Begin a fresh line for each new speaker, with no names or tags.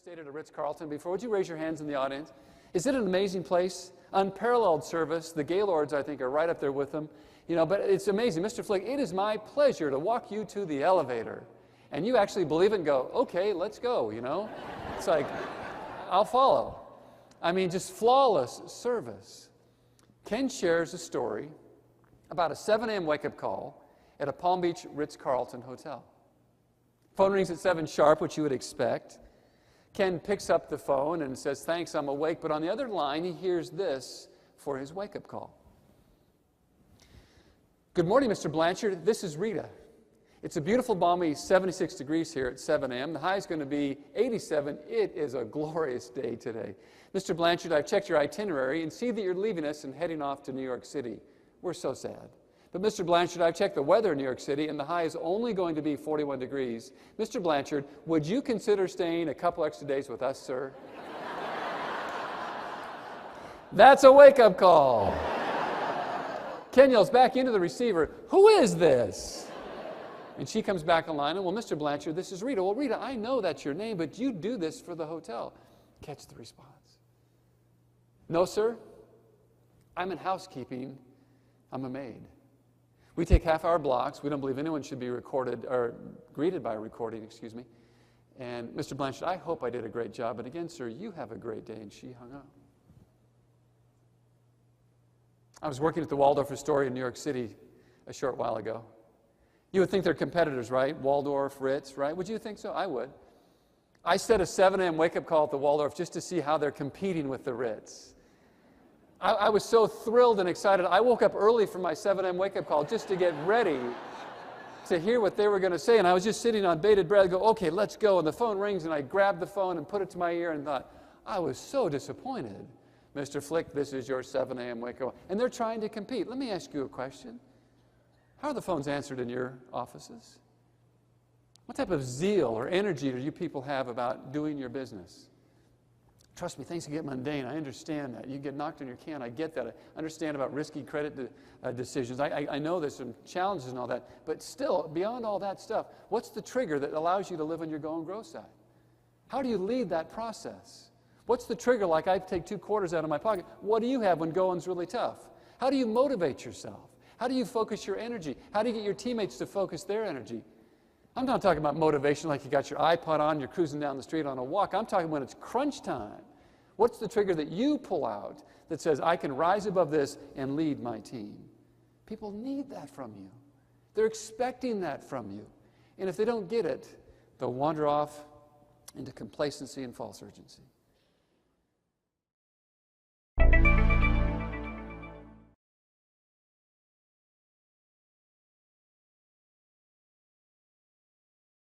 stayed at a Ritz-Carlton before? Would you raise your hands in the audience? Is it an amazing place? Unparalleled service. The Gaylords, I think, are right up there with them. But it's amazing. Mr. Flick, it is my pleasure to walk you to the elevator. And you actually believe it and go, okay, let's go, It's like, I'll follow. I mean, just flawless service. Ken shares a story about a 7 a.m. wake-up call at a Palm Beach Ritz-Carlton Hotel. Phone rings at 7 sharp, which you would expect. Ken picks up the phone and says, thanks, I'm awake. But on the other line, he hears this for his wake-up call. Good morning, Mr. Blanchard. This is Rita. It's a beautiful, balmy 76 degrees here at 7 a.m. The high is going to be 87. It is a glorious day today. Mr. Blanchard, I've checked your itinerary and see that you're leaving us and heading off to New York City. We're so sad. But Mr. Blanchard, I've checked the weather in New York City, and the high is only going to be 41 degrees. Mr. Blanchard, would you consider staying a couple extra days with us, sir? That's a wake-up call. Ken yells back into the receiver, who is this? And she comes back online, and, well, Mr. Blanchard, this is Rita. Well, Rita, I know that's your name, but you do this for the hotel. Catch the response. No, sir. I'm in housekeeping. I'm a maid. We take half-hour blocks. We don't believe anyone should be recorded or greeted by a recording, excuse me. And Mr. Blanchard, I hope I did a great job. And again, sir, you have a great day. And she hung up. I was working at the Waldorf Astoria in New York City a short while ago. You would think they're competitors, right? Waldorf, Ritz, right? Would you think so? I would. I set a 7 a.m. wake-up call at the Waldorf just to see how they're competing with the Ritz. I was so thrilled and excited. I woke up early for my 7 a.m. wake-up call just to get ready to hear what they were going to say. And I was just sitting on bated breath, go, okay, let's go. And the phone rings, and I grabbed the phone and put it to my ear and thought, I was so disappointed. Mr. Flick, this is your 7 a.m. wake-up call. And they're trying to compete. Let me ask you a question. How are the phones answered in your offices? What type of zeal or energy do you people have about doing your business? Trust me, things can get mundane. I understand that. You get knocked on your can. I get that. I understand about risky credit decisions. I know there's some challenges and all that. But still, beyond all that stuff, what's the trigger that allows you to live on your go and grow side? How do you lead that process? What's the trigger like I take 2 quarters out of my pocket? What do you have when going's really tough? How do you motivate yourself? How do you focus your energy? How do you get your teammates to focus their energy? I'm not talking about motivation like you got your iPod on, you're cruising down the street on a walk. I'm talking when it's crunch time. What's the trigger that you pull out that says, I can rise above this and lead my team? People need that from you. They're expecting that from you. And if they don't get it, they'll wander off into complacency and false urgency.